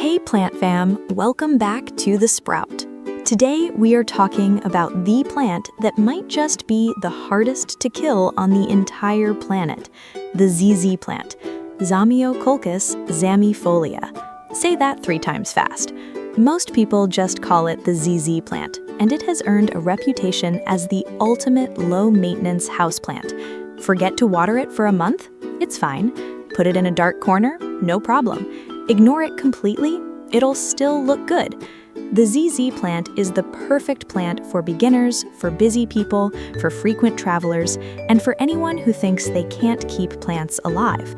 Hey plant fam, welcome back to The Sprout. Today we are talking about the plant that might just be the hardest to kill on the entire planet, the ZZ plant, Zamioculcas zamiifolia. Say that 3 times fast. Most people just call it the ZZ plant, and it has earned a reputation as the ultimate low-maintenance houseplant. Forget to water it for a month? It's fine. Put it in a dark corner? No problem. Ignore it completely? It'll still look good. The ZZ plant is the perfect plant for beginners, for busy people, for frequent travelers, and for anyone who thinks they can't keep plants alive.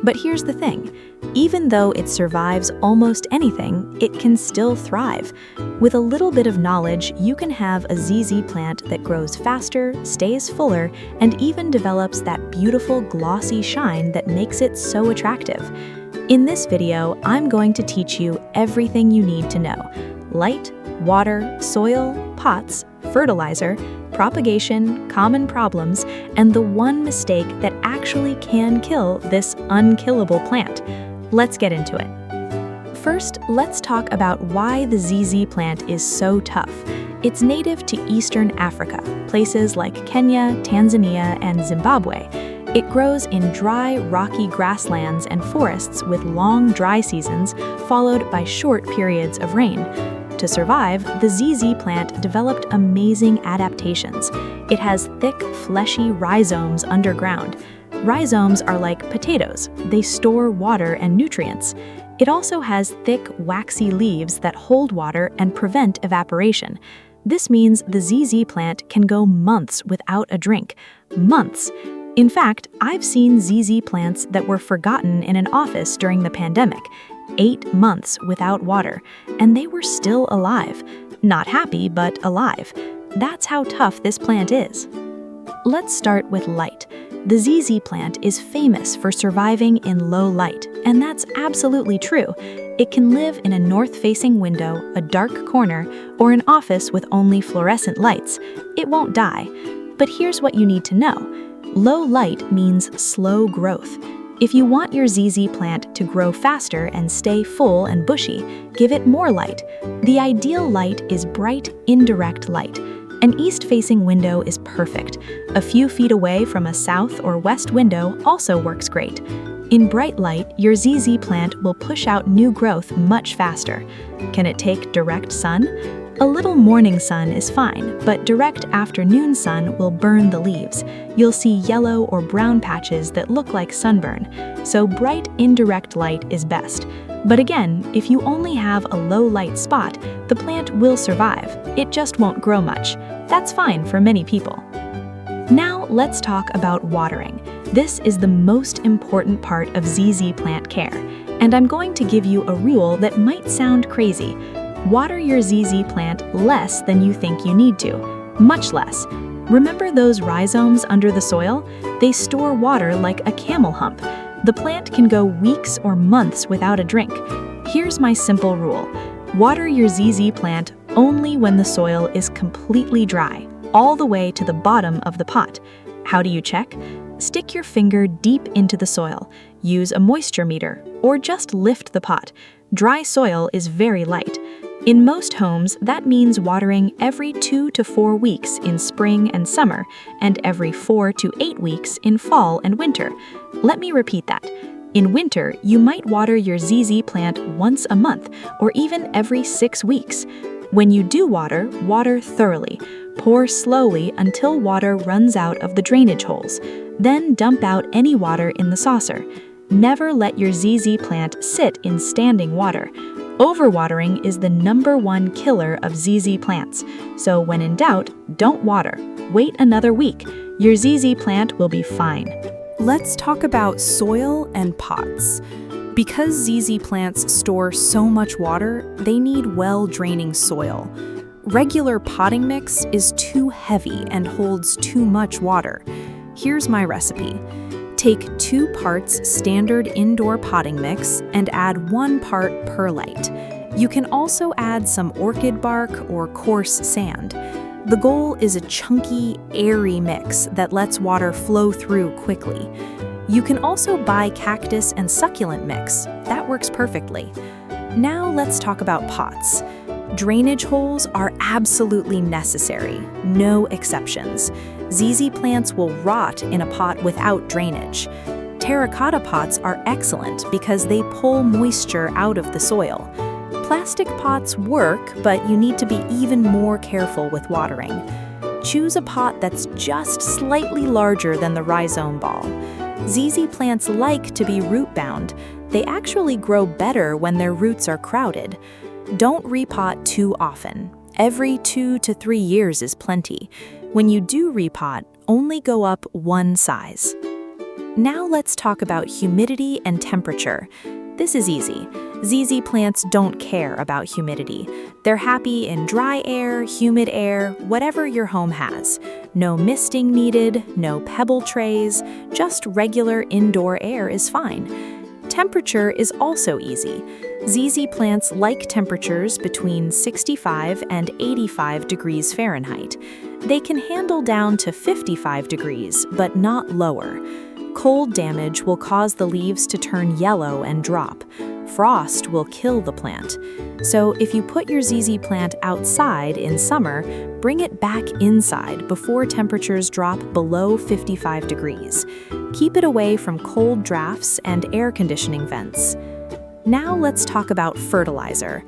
But here's the thing. Even though it survives almost anything, it can still thrive. With a little bit of knowledge, you can have a ZZ plant that grows faster, stays fuller, and even develops that beautiful glossy shine that makes it so attractive. In this video, I'm going to teach you everything you need to know. Light, water, soil, pots, fertilizer, propagation, common problems, and the one mistake that actually can kill this unkillable plant. Let's get into it. First, let's talk about why the ZZ plant is so tough. It's native to Eastern Africa, places like Kenya, Tanzania, and Zimbabwe. It grows in dry, rocky grasslands and forests with long dry seasons, followed by short periods of rain. To survive, the ZZ plant developed amazing adaptations. It has thick, fleshy rhizomes underground. Rhizomes are like potatoes. They store water and nutrients. It also has thick, waxy leaves that hold water and prevent evaporation. This means the ZZ plant can go months without a drink. Months! In fact, I've seen ZZ plants that were forgotten in an office during the pandemic. 8 months without water, and they were still alive. Not happy, but alive. That's how tough this plant is. Let's start with light. The ZZ plant is famous for surviving in low light, and that's absolutely true. It can live in a north-facing window, a dark corner, or an office with only fluorescent lights. It won't die. But here's what you need to know. Low light means slow growth. If you want your ZZ plant to grow faster and stay full and bushy, give it more light. The ideal light is bright, indirect light. An east-facing window is perfect. A few feet away from a south or west window also works great. In bright light, your ZZ plant will push out new growth much faster. Can it take direct sun? A little morning sun is fine, but direct afternoon sun will burn the leaves. You'll see yellow or brown patches that look like sunburn, so bright indirect light is best. But again, if you only have a low light spot, the plant will survive. It just won't grow much. That's fine for many people. Now let's talk about watering. This is the most important part of ZZ plant care, and I'm going to give you a rule that might sound crazy. Water your ZZ plant less than you think you need to, much less. Remember those rhizomes under the soil? They store water like a camel hump. The plant can go weeks or months without a drink. Here's my simple rule. Water your ZZ plant only when the soil is completely dry, all the way to the bottom of the pot. How do you check? Stick your finger deep into the soil, use a moisture meter, or just lift the pot. Dry soil is very light. In most homes, that means watering every 2 to 4 weeks in spring and summer, and every 4 to 8 weeks in fall and winter. Let me repeat that. In winter, you might water your ZZ plant once a month, or even every 6 weeks. When you do water, water thoroughly. Pour slowly until water runs out of the drainage holes. Then dump out any water in the saucer. Never let your ZZ plant sit in standing water. Overwatering is the #1 killer of ZZ plants, so when in doubt, don't water. Wait another week. Your ZZ plant will be fine. Let's talk about soil and pots. Because ZZ plants store so much water, they need well-draining soil. Regular potting mix is too heavy and holds too much water. Here's my recipe. Take 2 parts standard indoor potting mix and add 1 part perlite. You can also add some orchid bark or coarse sand. The goal is a chunky, airy mix that lets water flow through quickly. You can also buy cactus and succulent mix. That works perfectly. Now let's talk about pots. Drainage holes are absolutely necessary, no exceptions. ZZ plants will rot in a pot without drainage. Terracotta pots are excellent because they pull moisture out of the soil. Plastic pots work, but you need to be even more careful with watering. Choose a pot that's just slightly larger than the rhizome ball. ZZ plants like to be root-bound. They actually grow better when their roots are crowded. Don't repot too often. Every 2 to 3 years is plenty. When you do repot, only go up one size. Now let's talk about humidity and temperature. This is easy. ZZ plants don't care about humidity. They're happy in dry air, humid air, whatever your home has. No misting needed, no pebble trays, just regular indoor air is fine. Temperature is also easy. ZZ plants like temperatures between 65 and 85 degrees Fahrenheit. They can handle down to 55 degrees, but not lower. Cold damage will cause the leaves to turn yellow and drop. Frost will kill the plant. So if you put your ZZ plant outside in summer, bring it back inside before temperatures drop below 55 degrees. Keep it away from cold drafts and air conditioning vents. Now let's talk about fertilizer.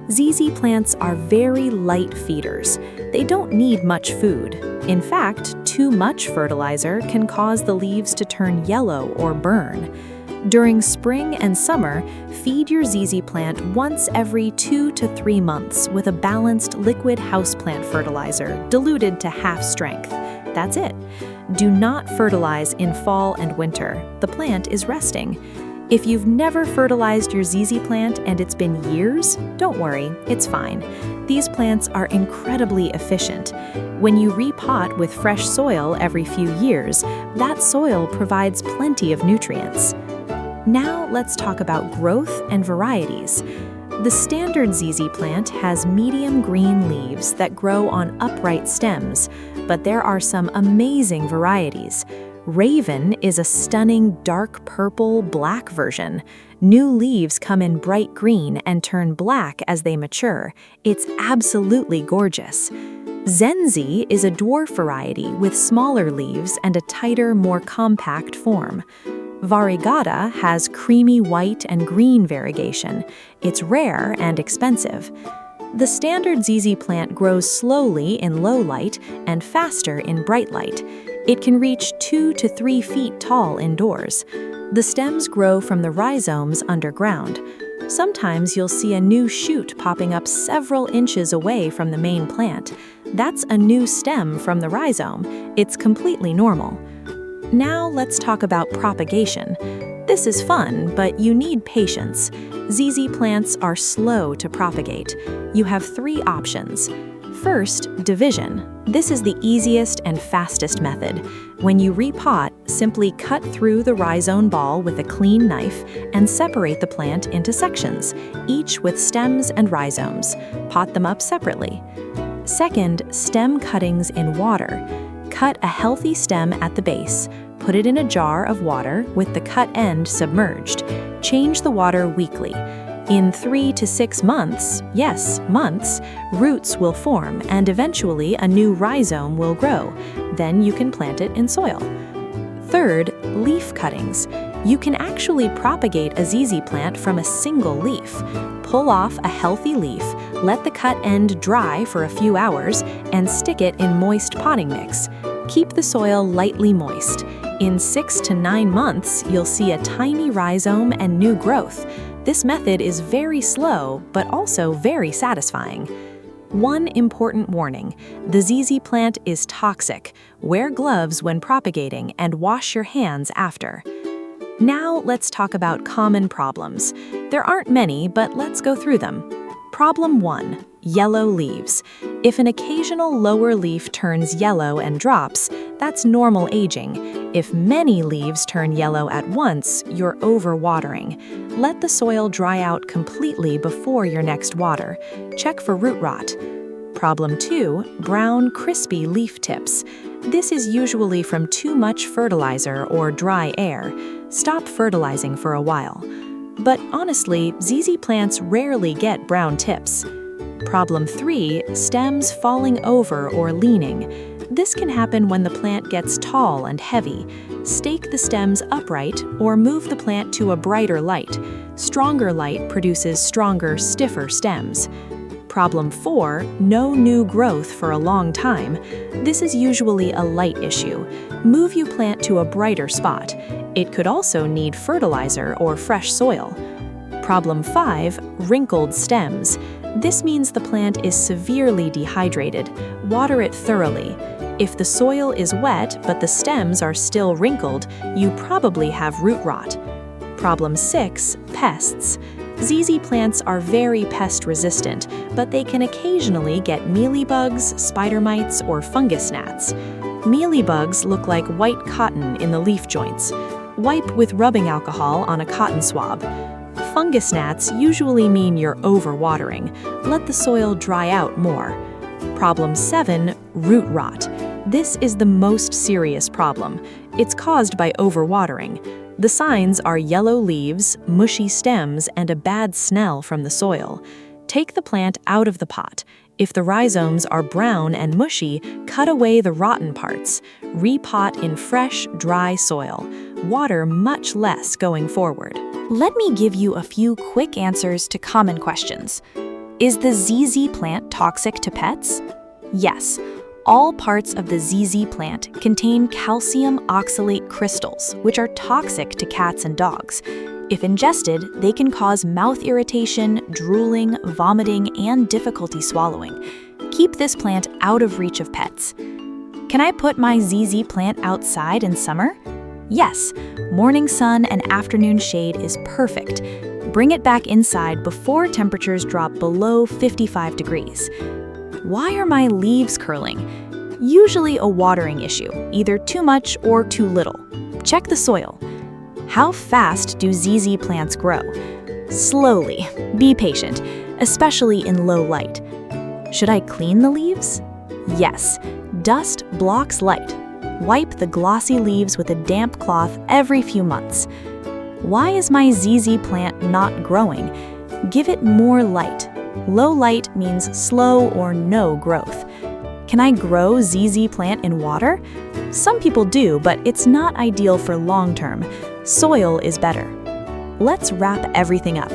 ZZ plants are very light feeders. They don't need much food. In fact, too much fertilizer can cause the leaves to turn yellow or burn. During spring and summer, feed your ZZ plant once every 2 to 3 months with a balanced liquid houseplant fertilizer diluted to half strength. That's it. Do not fertilize in fall and winter. The plant is resting. If you've never fertilized your ZZ plant and it's been years, don't worry, it's fine. These plants are incredibly efficient. When you repot with fresh soil every few years, that soil provides plenty of nutrients. Now let's talk about growth and varieties. The standard ZZ plant has medium green leaves that grow on upright stems, but there are some amazing varieties. Raven is a stunning dark purple black version. New leaves come in bright green and turn black as they mature. It's absolutely gorgeous. Zenzi is a dwarf variety with smaller leaves and a tighter, more compact form. Variegata has creamy white and green variegation. It's rare and expensive. The standard ZZ plant grows slowly in low light and faster in bright light. It can reach 2 to 3 feet tall indoors. The stems grow from the rhizomes underground. Sometimes you'll see a new shoot popping up several inches away from the main plant. That's a new stem from the rhizome. It's completely normal. Now let's talk about propagation. This is fun, but you need patience. ZZ plants are slow to propagate. You have 3 options. First, division. This is the easiest and fastest method. When you repot, simply cut through the rhizome ball with a clean knife and separate the plant into sections, each with stems and rhizomes. Pot them up separately. Second, stem cuttings in water. Cut a healthy stem at the base. Put it in a jar of water with the cut end submerged. Change the water weekly. In 3 to 6 months, yes, months, roots will form and eventually a new rhizome will grow. Then you can plant it in soil. Third, leaf cuttings. You can actually propagate a ZZ plant from a single leaf. Pull off a healthy leaf, let the cut end dry for a few hours, and stick it in moist potting mix. Keep the soil lightly moist. In 6 to 9 months, you'll see a tiny rhizome and new growth. This method is very slow, but also very satisfying. One important warning: the ZZ plant is toxic. Wear gloves when propagating and wash your hands after. Now let's talk about common problems. There aren't many, but let's go through them. Problem 1. Yellow leaves. If an occasional lower leaf turns yellow and drops, that's normal aging. If many leaves turn yellow at once, you're overwatering. Let the soil dry out completely before your next water. Check for root rot. Problem 2. Brown, crispy leaf tips. This is usually from too much fertilizer or dry air. Stop fertilizing for a while. But honestly, ZZ plants rarely get brown tips. Problem 3, stems falling over or leaning. This can happen when the plant gets tall and heavy. Stake the stems upright or move the plant to a brighter light. Stronger light produces stronger, stiffer stems. Problem 4, no new growth for a long time. This is usually a light issue. Move your plant to a brighter spot. It could also need fertilizer or fresh soil. Problem 5, wrinkled stems. This means the plant is severely dehydrated. Water it thoroughly. If the soil is wet but the stems are still wrinkled, you probably have root rot. Problem 6, pests. ZZ plants are very pest resistant, but they can occasionally get mealybugs, spider mites, or fungus gnats. Mealybugs look like white cotton in the leaf joints. Wipe with rubbing alcohol on a cotton swab. Fungus gnats usually mean you're overwatering. Let the soil dry out more. Problem 7, root rot. This is the most serious problem. It's caused by overwatering. The signs are yellow leaves, mushy stems, and a bad smell from the soil. Take the plant out of the pot. If the rhizomes are brown and mushy, cut away the rotten parts. Repot in fresh, dry soil. Water much less going forward. Let me give you a few quick answers to common questions. Is the ZZ plant toxic to pets? Yes. All parts of the ZZ plant contain calcium oxalate crystals, which are toxic to cats and dogs. If ingested, they can cause mouth irritation, drooling, vomiting, and difficulty swallowing. Keep this plant out of reach of pets. Can I put my ZZ plant outside in summer? Yes, morning sun and afternoon shade is perfect. Bring it back inside before temperatures drop below 55 degrees. Why are my leaves curling? Usually a watering issue, either too much or too little. Check the soil. How fast do ZZ plants grow? Slowly. Be patient, especially in low light. Should I clean the leaves? Yes. Dust blocks light. Wipe the glossy leaves with a damp cloth every few months. Why is my ZZ plant not growing? Give it more light. Low light means slow or no growth. Can I grow ZZ plant in water? Some people do, but it's not ideal for long term. Soil is better. Let's wrap everything up.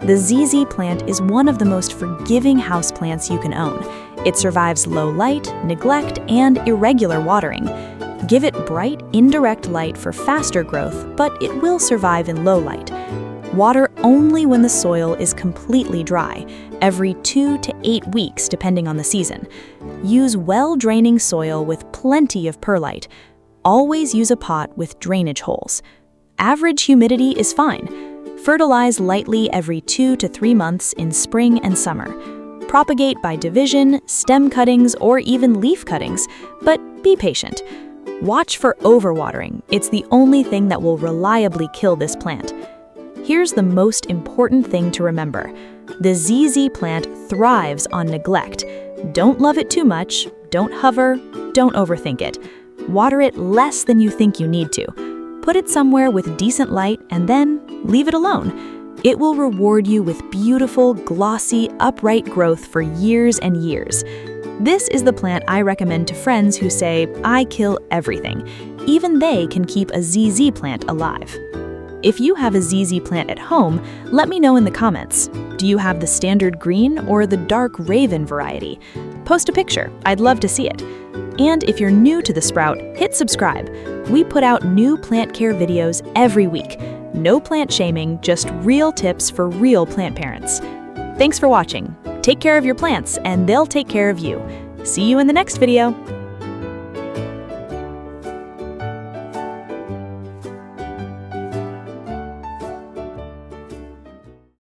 The ZZ plant is one of the most forgiving houseplants you can own. It survives low light, neglect, and irregular watering. Give it bright, indirect light for faster growth, but it will survive in low light. Water only when the soil is completely dry, every 2 to 8 weeks depending on the season. Use well-draining soil with plenty of perlite. Always use a pot with drainage holes. Average humidity is fine. Fertilize lightly every 2 to 3 months in spring and summer. Propagate by division, stem cuttings, or even leaf cuttings, but be patient. Watch for overwatering. It's the only thing that will reliably kill this plant. Here's the most important thing to remember. The ZZ plant thrives on neglect. Don't love it too much, don't hover, don't overthink it. Water it less than you think you need to. Put it somewhere with decent light and then leave it alone. It will reward you with beautiful, glossy, upright growth for years and years. This is the plant I recommend to friends who say, I kill everything. Even they can keep a ZZ plant alive. If you have a ZZ plant at home, let me know in the comments. Do you have the standard green or the dark raven variety? Post a picture, I'd love to see it. And if you're new to the Sprout, hit subscribe. We put out new plant care videos every week. No plant shaming, just real tips for real plant parents. Thanks for watching. Take care of your plants and they'll take care of you. See you in the next video.